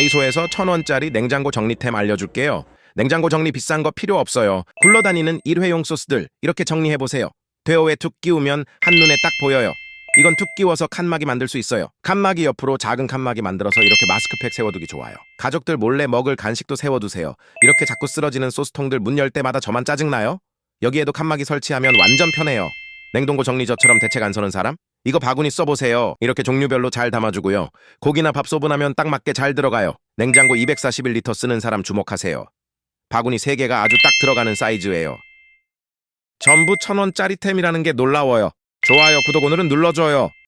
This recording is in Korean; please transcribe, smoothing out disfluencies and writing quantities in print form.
다이소에서 1,000원짜리 냉장고 정리템 알려줄게요. 냉장고 정리 비싼 거 필요 없어요. 굴러다니는 일회용 소스들 이렇게 정리해보세요. 대호에 툭 끼우면 한눈에 딱 보여요. 이건 툭 끼워서 칸막이 만들 수 있어요. 칸막이 옆으로 작은 칸막이 만들어서 이렇게 마스크팩 세워두기 좋아요. 가족들 몰래 먹을 간식도 세워두세요. 이렇게 자꾸 쓰러지는 소스통들 문 열 때마다 저만 짜증나요? 여기에도 칸막이 설치하면 완전 편해요. 냉동고 정리 저처럼 대책 안 서는 사람? 이거 바구니 써보세요. 이렇게 종류별로 잘 담아주고요. 고기나 밥 소분하면 딱 맞게 잘 들어가요. 냉장고 241리터 쓰는 사람 주목하세요. 바구니 3개가 아주 딱 들어가는 사이즈예요. 전부 1,000원짜리템이라는 게 놀라워요. 좋아요, 구독 오늘은 눌러줘요.